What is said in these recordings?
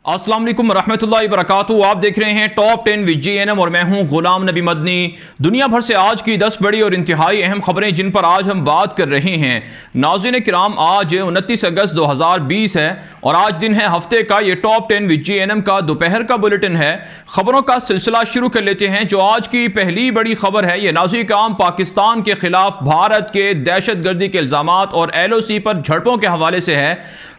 अस्सलाम वालेकुम रहमतुल्लाहि वबरकातुहू। आप देख रहे हैं टॉप 10 विद JNM और मैं हूं गुलाम नबी मदनी। दुनिया भर से आज की 10 बड़ी और इंतहाई अहम खबरें जिन पर आज हम बात कर रहे हैं। नाज़रीन किराम, आज 29 अगस्त 2020 है और आज दिन है हफ्ते का। ये टॉप 10 विद JNM का दोपहर का बुलेटिन है। खबरों का सिलसिला शुरू कर लेते हैं। जो आज की पहली बड़ी खबर है, ये नाज़रीन किराम पाकिस्तान के खिलाफ भारत के दहशतगर्दी के इल्ज़ामात और LOC पर झड़पों के हवाले से है।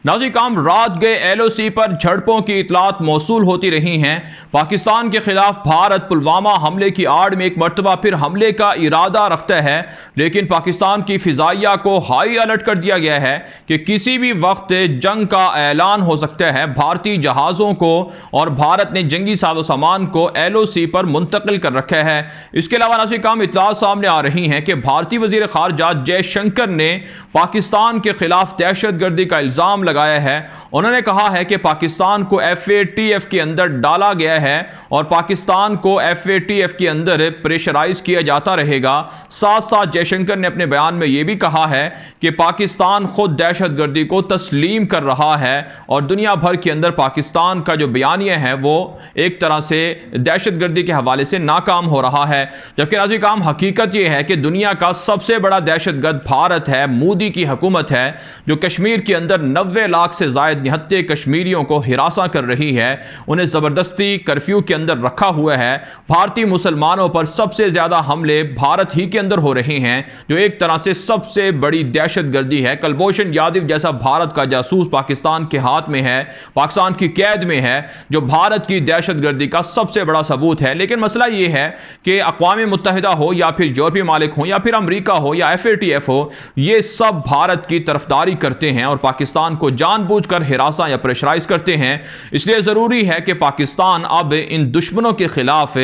नाज़रीन किराम, रात गए LOC पर झड़पों की इतलात मौसूल होती रही हैं। पाकिस्तान के खिलाफ भारत पुलवामा हमले की आड़ में एक मरतबा फिर हमले का इरादा रखता है, लेकिन पाकिस्तान की फिजाइया को हाई अलर्ट कर दिया गया है कि किसी भी वक्त जंग का ऐलान हो सकता है। भारतीय जहाज़ों को और भारत ने जंगी साजो सामान को LOC पर मुंतकिल कर रखा है। इसके अलावा नाज़रीन किराम इतलात सामने आ रही हैं कि भारतीय वज़ीर ख़ारजा जयशंकर ने पाकिस्तान के खिलाफ दहशतगर्दी का इल्ज़ाम लगाया है। उन्होंने कहा है कि पाकिस्तान को FATF के अंदर डाला गया है और पाकिस्तान को FATF के अंदर प्रेशराइज किया जाता रहेगा। साथ साथ जयशंकर ने अपने बयान में यह भी कहा है कि पाकिस्तान खुद दहशतगर्दी को तस्लीम कर रहा है और दुनिया भर के अंदर पाकिस्तान का जो बयानिया है वो एक तरह से दहशतगर्दी के हवाले से नाकाम हो रहा है। जबकि नाज़रीन किराम, हकीकत यह है कि दुनिया का सबसे बड़ा दहशतगर्द भारत है, मोदी की हुकूमत है, जो कश्मीर के अंदर 90 लाख से ज़ायद निहत्ते कश्मीरियों को हिरासा कर रही है, उन्हें ज़बरदस्ती कर्फ्यू के अंदर रखा हुआ है। भारतीय मुसलमानों पर सबसे ज़्यादा हमले भारत ही के अंदर हो रहे हैं, जो एक तरह से सबसे बड़ी दहशतगर्दी है। कुलभूषण यादव जैसा भारत का जासूस पाकिस्तान के हाथ में है, पाकिस्तान की कैद में है, जो भारत की दहशतगर्दी का सबसे बड़ा सबूत है। लेकिन मसला यह है कि अक़वाम मुत्तहिदा हो या फिर यूरोपीय मालिक हो या फिर अमरीका हो या FATF हो, ये सब भारत की तरफदारी करते हैं और पाकिस्तान को जानबूझकर हिरासा या प्रेशराइज करते हैं। इसलिए ज़रूरी है कि पाकिस्तान अब इन दुश्मनों के खिलाफ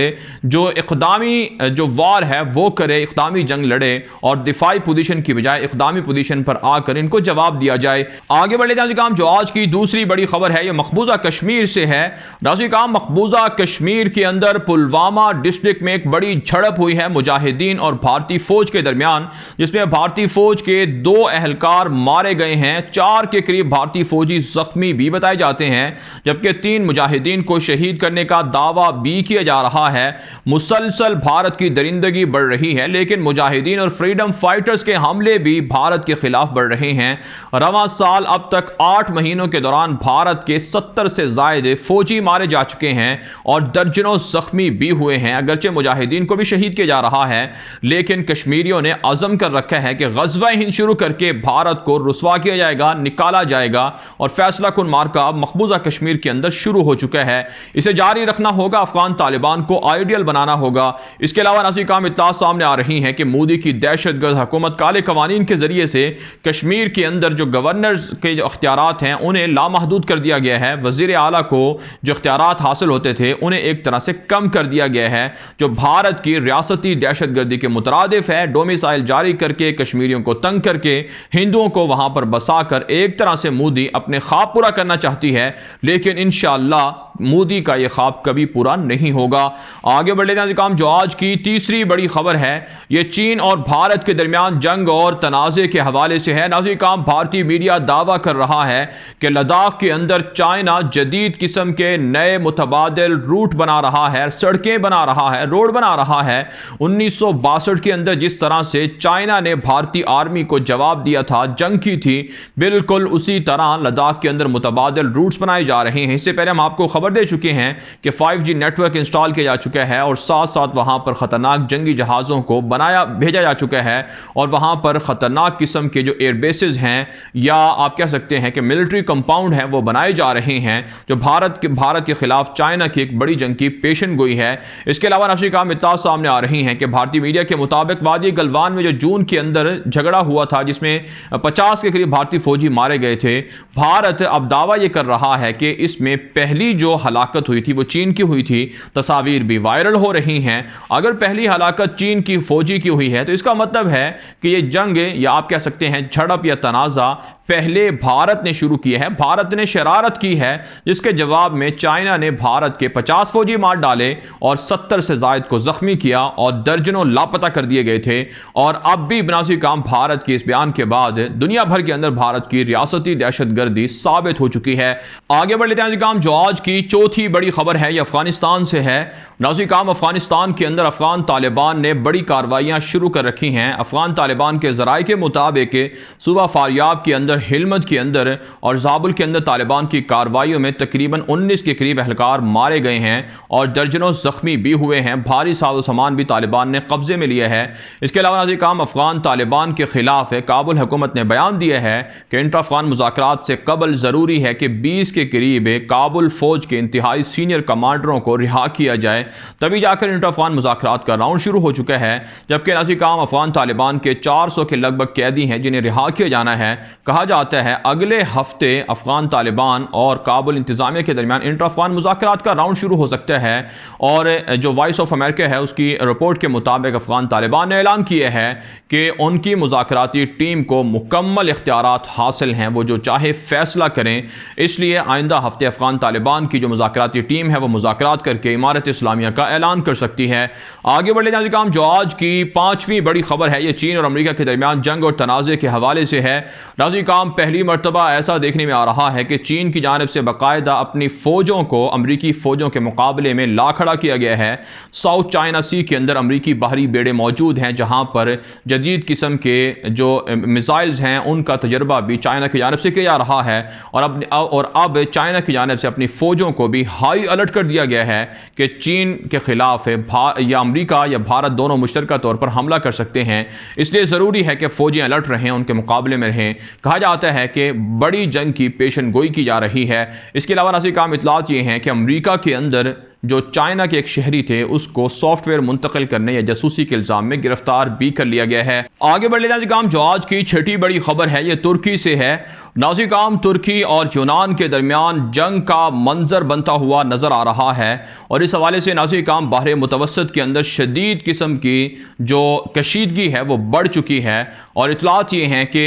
जो इक़दामी जो वार है वो करे, इक़दामी जंग लड़े और दिफाई पोजीशन की बजाय इक़दामी पोजीशन पर आकर इनको जवाब दिया जाए। आगे बढ़ लेते हैं काम। जो आज की दूसरी बड़ी खबर है ये मकबूजा कश्मीर से है। नाज़रीन काम, मकबूजा कश्मीर के अंदर पुलवामा डिस्ट्रिक्ट में एक बड़ी झड़प हुई है मुजाहिदीन और भारतीय फौज के दरमियान, जिसमें भारतीय फौज के 2 एहलकार मारे गए हैं, 4 के करीब भारतीय फौजी जख्मी भी बताए जाते हैं, जबकि 3 मुजाहिदीन को शहीद करने का दावा भी किया जा रहा है। मुसलसल भारत की दरिंदगी बढ़ रही है, लेकिन मुजाहिदीन और फ्रीडम फाइटर्स के हमले भी भारत के खिलाफ बढ़ रहे हैं। रवां साल अब तक 8 महीनों के दौरान भारत के 70 से ज़ायद फौजी मारे जा चुके हैं और दर्जनों जख्मी भी हुए हैं। अगरचे मुजाहिदीन को भी शहीद किया जा रहा है, लेकिन कश्मीरियों ने अज़म कर रखा है कि ग़ज़वा हिंद शुरू करके भारत को रुसवा किया जाएगा, निकाला जाएगा और फैसला कुन मार्का मकबूजा कश्मीर के अंदर शुरू हो चुका है। इसे जारी रखना होगा, अफगान तालिबान को आइडियल बनाना होगा। इसके अलावा नाज़रीन किराम इत्तलात सामने आ रही हैं कि मोदी की दहशतगर्द हुकूमत काले कवानीन के जरिए से कश्मीर के अंदर जो गवर्नर्स के जो अख्तियारात हैं उन्हें लामहदूद कर दिया गया है। वज़ीर आला को जो अख्तियारात हासिल होते थे उन्हें एक तरह से कम कर दिया गया है, जो भारत की रियासती दहशतगर्दी के मुतरादिफ है। डोमिसाइल जारी करके कश्मीरियों को तंग करके हिंदुओं को वहां पर बसाकर एक तरह से मोदी अपने ख्वाब पूरा करना चाहती है, लेकिन इंशाअल्लाह मोदी का यह ख्वाब कभी पूरा नहीं होगा। आगे बढ़ लेते हैं काम। जो आज की तीसरी बड़ी खबर है यह चीन और भारत के दरमियान जंग और तनाज़े के हवाले से है। नाज़रीन काम, भारतीय मीडिया दावा कर रहा है कि लद्दाख के अंदर चाइना जदीद किस्म के नए मुतबादिल रूट बना रहा है, सड़कें बना रहा है, रोड बना रहा है। 1962 के अंदर जिस तरह से चाइना ने भारतीय आर्मी को जवाब दिया था, जंग की थी, बिल्कुल उसी तरह लद्दाख के अंदर मुतबादिल रूट्स बनाए जा रहे हैं। इससे पहले हम आपको खबर दे चुके हैं कि 5G नेटवर्क इंस्टॉल किया जा चुका है और साथ साथ वहां पर खतरनाक जंगी जहाज़ों को भेजा जा चुका है और वहां पर खतरनाक किस्म के जो एयरबेसेस हैं या आप कह सकते हैं कि मिलिट्री कंपाउंड हैं वो बनाए जा रहे हैं, जो भारत के खिलाफ चाइना की एक बड़ी जंग की पेशन गोई है। इसके अलावा नाज़रीन किराम इत्तलात सामने आ रही हैं कि भारतीय मीडिया के मुताबिक वादी गलवान में जो जून के अंदर झगड़ा हुआ था जिसमें 50 के करीब भारतीय फौजी मारे गए थे, भारत अब दावा यह कर रहा है कि इसमें पहली जो हलाकत हुई थी वो चीन की हुई थी। तस्वीर भी वायरल हो रही हैं। अगर पहली हलाकत चीन की फौजी की हुई है तो इसका मतलब है कि ये जंग या आप कह सकते हैं झड़प या तनाज़ा पहले भारत ने शुरू किया है। भारत ने शरारत की है, जिसके जवाब में चाइना ने भारत के 50 फौजी मार डाले और 70 से जायद को जख्मी किया और दर्जनों लापता कर दिए गए थे। और अब भी बनासी काम भारत के इस बयान के बाद दुनिया भर के अंदर भारत की रियासती दहशतगर्दी साबित हो चुकी है। आगे बढ़ लेते हैं काम, जो आज की चौथी बड़ी खबर है ये अफगानिस्तान से है। नाज़रीन काम, अफगानिस्तान के अंदर अफगान तालिबान ने बड़ी कार्रवाइयां शुरू कर रखी हैं। अफगान तालिबान के ज़राए के मुताबिक सूबा फारियाब के अंदर, हिलमत के अंदर और ज़ाबुल के अंदर तालिबान की कार्रवाइयों में तकरीबन 19 के करीब एहलकार मारे गए हैं और दर्जनों ज़ख्मी भी हुए हैं। भारी साजो सामान भी तालिबान ने कब्जे में लिया है। इसके अलावा नाज़रीन काम, अफगान तालिबान के खिलाफ काबुल हुकूमत ने बयान दिया है कि इंटर अफगान मुज़ाकरात से कबल ज़रूरी है कि 20 के करीब काबुल फ़ौज के इंतहाई सीनियर कमांडरों को रिहा किया जाए, तभी जाकर इंटर अफगान मुज़ाकरात का राउंड शुरू हो चुका है। जबकि नाज़रीन काम, अफगान तालिबान के 400 के लगभग कैदी हैं जिन्हें रिहा किया जाना है। कहा जाता है अगले हफ्ते अफगान तालिबान और काबुल इंतजामिया के दरमियान इंटर अफगान मुज़ाकरात का राउंड शुरू हो सकता है। और जो वॉइस ऑफ अमेरिका है उसकी रिपोर्ट के मुताबिक अफगान तालिबान ने ऐलान किया है कि उनकी मुज़ाकराती टीम को मुकम्मल इख्तियारात हासिल हैं, वो जो चाहे फैसला करें। इसलिए आइंदा हफ्ते अफगान तालिबान की जो मुज़ाकराती टीम है वो मुज़ाकरात करके इमारत इस्लामिया का ऐलान कर सकती है। आगे बढ़ लेते हैं, जो आज की पांचवीं बड़ी खबर है ये चीन और अमेरिका के दरमियान जंग और तनाज़े के हवाले से है। नाज़रीन काम, पहली मरतबा ऐसा देखने में आ रहा है कि चीन की जानिब से बाकायदा अपनी फ़ौजों को अमरीकी फ़ौजों के मुकाबले में ला खड़ा किया गया है। साउथ चाइना सी के अंदर अमरीकी बाहरी बेड़े मौजूद हैं जहाँ पर जदीद किस्म के जो मिसाइल्स हैं उनका तजर्बा भी चाइना की जानिब से किया जा रहा है। और अब चाइना की जानिब से अपनी फ़ौजों को भी हाई अलर्ट कर दिया गया है कि चीन के खिलाफ या अमरीका या भारत दोनों मुश्तरका तौर पर हमला कर सकते हैं। इसलिए ज़रूरी है कि फ़ौजी अलर्ट रहें, उनके मुकाबले में रहें। कहा जाता है कि बड़ी जंग की पेशन गोई की जा रही है। इसके अलावा नाज़रीन काम, इतलात ये हैं कि अमरीका के अंदर जो चाइना के एक शहरी थे उसको सॉफ्टवेयर मुंतकिल करने या जासूसी के इल्ज़ाम में गिरफ्तार भी कर लिया गया है। आगे बढ़ लेते हैं काम, जो आज की छठी बड़ी खबर है ये तुर्की से है। नाज़रीन काम, तुर्की और यूनान के दरमियान जंग का मंजर बनता हुआ नज़र आ रहा है और इस हवाले से नाज़रीन काम, बहरे मुतवस्सत के अंदर शदीद किस्म की जो कशीदगी है वो बढ़ चुकी है। और इतलात ये हैं कि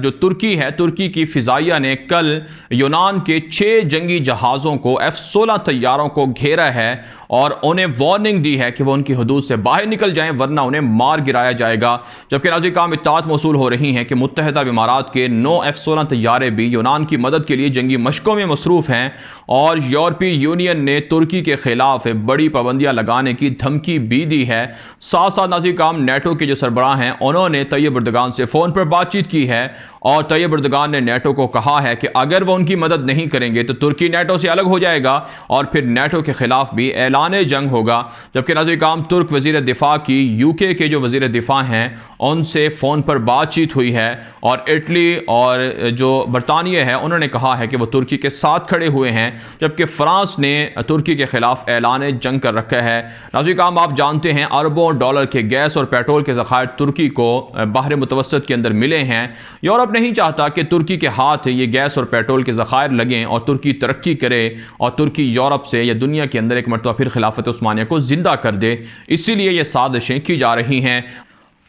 जो तुर्की है, तुर्की की फ़िज़ाइया ने कल यूनान के 6 जंगी जहाज़ों को F-16 तैयारों को घेरा है और उन्हें वार्निंग दी है कि वो उनकी हदूद से बाहर निकल जाएं वरना उन्हें मार गिराया जाएगा। जबकि नाज़रीन काम, इत्तलात मौसूल हो रही हैं कि मुत्तहिदा अरब इमारात के 9 F-16 तैयारे भी यूनान की मदद के लिए जंगी मशकों में मसरूफ़ हैं और यूरोपीय यूनियन ने तुर्की के खिलाफ बड़ी पाबंदियाँ लगाने की धमकी भी दी है। साथ साथ नाज़रीन काम, नेटो के जो सरबराह हैं उन्होंने तैयब एर्दोगान से फ़ोन पर बातचीत की है और तैयब एर्दोगान ने नेटो को कहा है कि अगर वो उनकी मदद नहीं करेंगे तो तुर्की नेटो से अलग हो जाएगा और फिर नेटो के खिलाफ भी ऐलान जंग होगा। जबकि नाज़रीन काम, तुर्क वज़ीर दिफा की यूके के जो वज़ीर दिफा हैं उनसे फ़ोन पर बातचीत हुई है और इटली और जो बरतानिया है उन्होंने कहा है कि वो तुर्की के साथ खड़े हुए हैं। जबकि फ़्रांस ने तुर्की के खिलाफ ऐलान जंग कर रखा है। नाज़रीन काम, आप जानते हैं अरबों डॉलर के गैस और पेट्रोल के ज़खायर तुर्की को बहर मुतवस्सत के अंदर मिले हैं। यूरोप नहीं चाहता कि तुर्की के हाथ ये गैस और पेट्रोल के ज़खायर लगें और तुर्की तरक्की करे और तुर्की यूरोप से या दुनिया के अंदर एक मरतबा फिर खिलाफत उस्मानिया को जिंदा कर दे। इसीलिए ये साजिशें की जा रही हैं।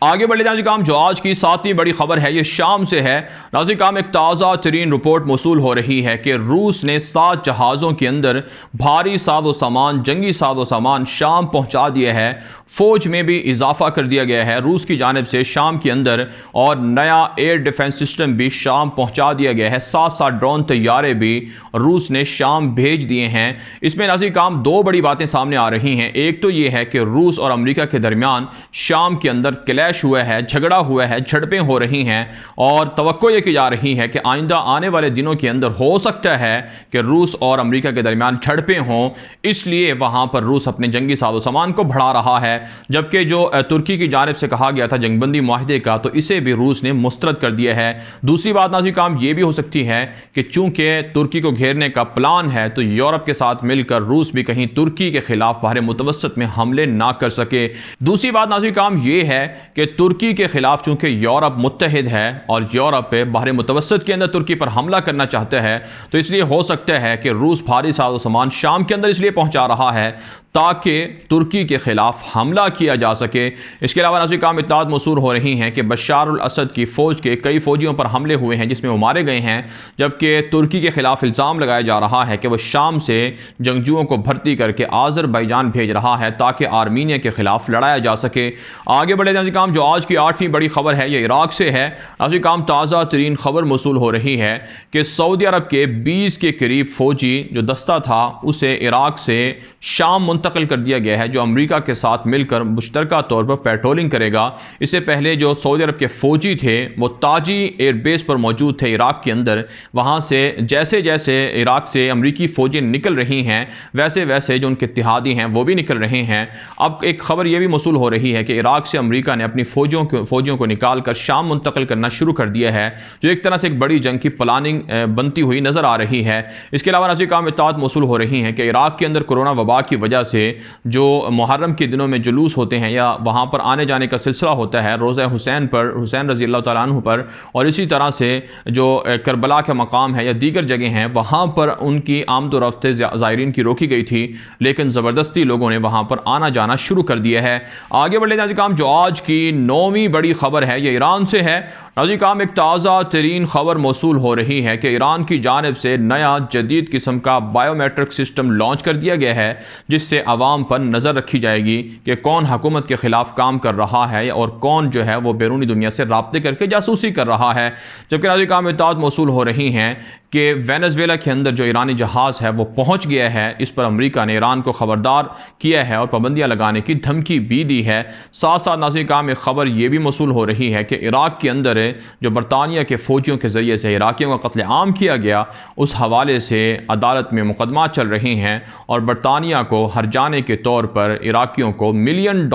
आगे बढ़ लेते हैं, जो आज की 7वीं बड़ी खबर है ये शाम से है। नाज़रीन काम, एक ताज़ा तरीन रिपोर्ट मौसूल हो रही है कि रूस ने 7 जहाज़ों के अंदर भारी साजो सामान, जंगी साजो सामान शाम पहुँचा दिया है। फ़ौज में भी इजाफा कर दिया गया है रूस की जानिब से शाम के अंदर और नया एयर डिफेंस सिस्टम भी शाम पहुँचा दिया गया है। साथ साथ ड्रोन तैयारे भी रूस ने शाम भेज दिए हैं। इसमें नाज़रीन काम, 2 बड़ी बातें सामने आ रही हैं। एक तो ये है कि रूस और अमेरिका के दरमियान शाम के अंदर क्लैश हुआ है, झगड़ा हुआ है, झड़पें हो रही हैं और तवक्को ये की जा रही है कि आइंदा आने वाले दिनों के अंदर हो सकता है कि रूस और अमेरिका के दरमियान झड़पें हों। इसलिए वहाँ पर रूस अपने जंगी साजो सामान को बढ़ा रहा है। जबकि जो तुर्की की जानिब से कहा गया था जंगबंदी मुआहदे का, तो इसे भी रूस ने मुस्तरद कर दिया है। दूसरी बात नाज़रीन काम, ये भी हो सकती है कि चूंकि तुर्की को घेरने का प्लान है तो यूरोप के साथ मिलकर रूस भी कहीं तुर्की के खिलाफ बहर मुतवस्सत में हमले ना कर सके। दूसरी बात नाज़रीन काम ये है कि कि तुर्की के ख़िलाफ़ चूँकि यूरोप मुत्तहिद है और यूरोप बहर मुतवस्सत के अंदर तुर्की पर हमला करना चाहते हैं, तो इसलिए हो सकता है कि रूस भारी साजो सामान शाम के अंदर इसलिए पहुँचा रहा है ताकि तुर्की के ख़िलाफ़ हमला किया जा सके। इसके अलावा नाज़रीन काम इत्तलात मौसूल हो रही हैं कि बशार अल असद की फ़ौज के कई फ़ौजियों पर हमले हुए हैं जिसमें वो मारे गए हैं, जबकि तुर्की के ख़िलाफ़ इल्ज़ाम लगाया जा रहा है कि वह शाम से जंगजुओं को भर्ती करके आज़रबाईजान भेज रहा है ताकि आर्मीनिया के ख़िलाफ़ लड़ाया जा सके। आगे बढ़े नाज़रीन काम, जो आज की 8वीं बड़ी खबर है ये इराक से है। नाज़रीन काम, ताज़ा तरीन खबर मौसूल हो रही है कि सऊदी अरब के 20 के करीब फ़ौजी जो दस्ता था उसे इराक से शाम मुंतकिल कर दिया गया है, जो अमेरिका के साथ मिलकर मुश्तरका तौर पर पेट्रोलिंग करेगा। इससे पहले जो सऊदी अरब के फ़ौजी थे वो ताजी एयरबेस पर मौजूद थे इराक के अंदर। वहाँ से जैसे जैसे इराक से अमरीकी फ़ौजी निकल रही हैं वैसे वैसे जो उनके इत्तेहादी हैं वो भी निकल रहे हैं। अब एक ख़बर यह भी मौसूल हो रही है कि इराक से अमेरिका ने अपनी फ़ौजियों को निकाल कर शाम मुंतकिल करना शुरू कर दिया है, जो एक तरह से एक बड़ी जंग की प्लानिंग बनती हुई नज़र आ रही है। इसके अलावा नाज़रीन काम इत्तलात मौसूल हो रही हैं कि इराक के अंदर कोरोना वबा की वजह से जो मुहर्रम के दिनों में जुलूस होते हैं या वहाँ पर आने जाने का सिलसिला होता है रोज़ा हुसैन पर, हुसैन रज़ी अल्लाह तआला अन्हु पर, और इसी तरह से जो करबला का मकाम है या दीगर जगह हैं वहाँ पर उनकी आमद व रफ्त ज़ायरीन की रोकी गई थी, लेकिन ज़बरदस्ती लोगों ने वहाँ पर आना जाना शुरू कर दिया है। आगे बढ़े नाज़रीन काम, जो आज की 9वीं बड़ी खबर है ये ईरान से है। नाज़रीन काम, एक ताज़ा तरीन खबर मौसूल हो रही है कि ईरान की जानिब से नया जदीद किस्म का बायोमेट्रिक सिस्टम लॉन्च कर दिया गया है जिससे अवाम पर नज़र रखी जाएगी कि कौन हुकूमत के ख़िलाफ़ काम कर रहा है और कौन जो है वो बैरूनी दुनिया से राब्ते करके जासूसी कर रहा है। जबकि नाज़रीन काम इत्तलात मौसूल हो रही हैं कि वेनेज़ुएला के अंदर जो ईरानी जहाज़ है वो पहुँच गया है। इस पर अमेरिका ने ईरान को ख़बरदार किया है और पाबंदियाँ लगाने की धमकी भी दी है। साथ साथ नाज़रीन काम एक ख़बर ये भी मौसूल हो रही है कि इराक के अंदर जो बरतानिया के फ़ौजियों के ज़रिए से इराकियों का कत्ल आम किया गया उस हवाले से अदालत में मुकदमा चल रहे हैं और बरतानिया को हर्जाने के तौर पर इराकियों को $1 मिलियन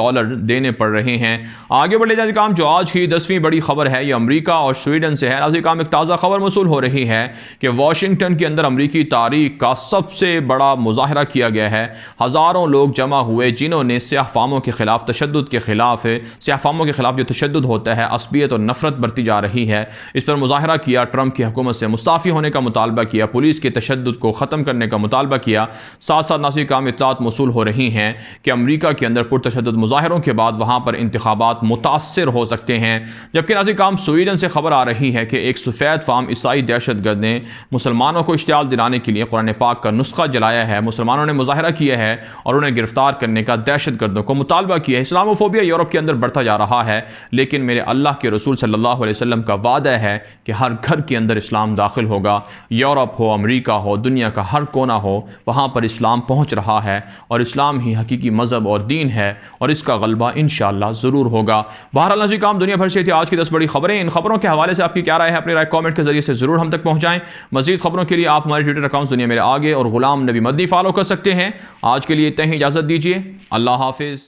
देने पड़ रहे हैं। आगे बढ़े नाज़रीन काम, जो आज की 10वीं बड़ी खबर है ये अमेरिका और स्वीडन से है। नाज़रीन काम, एक ताज़ा खबर मौसूल हो रही है कि वाशिंगटन के अंदर अमरीकी तारीख का सबसे बड़ा मुजाहरा किया गया है। हज़ारों लोग जमा हुए जिन्होंने स्याह फामों के ख़िलाफ़ तशद्दुद के ख़िलाफ़ स्याह फामों के ख़िलाफ़ जो तशद्दुद होता है, असबियत और नफ़रत बढ़ती जा रही है, इस पर मुजाहरा किया। ट्रंप की हुकूमत से मुस्ताफ़ी होने का मुतालबा किया, पुलिस के तशद्दुद को ख़त्म करने का मुतालबा किया। साथ साथ नाज़रीन काम इत्तलात मौसूल हो रही हैं कि अमरीका के अंदर पुरतशद्दुद मुजाहरों के बाद वहाँ पर इंतखाबात मुतासर हो सकते हैं। जबकि नाज़रीन काम स्वीडन से खबर आ रही है कि एक सफ़ेद फार्म ईसाई दहशतगर्द ने मुसलमानों को इश्तियाल दिलाने के लिए कुरान पाक का नुस्खा जलाया है। मुसलमानों ने मुजाहरा किया है और उन्हें गिरफ्तार करने का दहशतगर्दों को मुतालबा किया है। इस्लामोफोबिया यूरोप के अंदर बढ़ता जा रहा है, लेकिन मेरे अल्लाह के रसूल सल्लल्लाहु अलैहि वसल्लम का वादा है कि हर घर के अंदर इस्लाम दाखिल होगा। यूरोप हो, अमेरिका हो, दुनिया का हर कोना हो, वहाँ पर इस्लाम पहुँच रहा है और इस्लाम ही हकीकी मज़हब और दीन है और इसका गलबा इंशाअल्लाह ज़रूर होगा। बहरहाल नाज़रीन काम, दुनिया भर से थी आज की 10 बड़ी खबरें। इन खबरों के हवाले से आपकी क्या राय है? अपनी राय कमेंट के जरिए से ज़रूर हम तक पहुँचाएँ। मज़ीद खबरों के लिए आप हमारे ट्विटर अकाउंट दुनिया मेरे आगे और गुलाम नबी मदनी फॉलो कर सकते हैं। आज के लिए इतना ही, इजाज़त दीजिए। अल्लाह हाफिज़।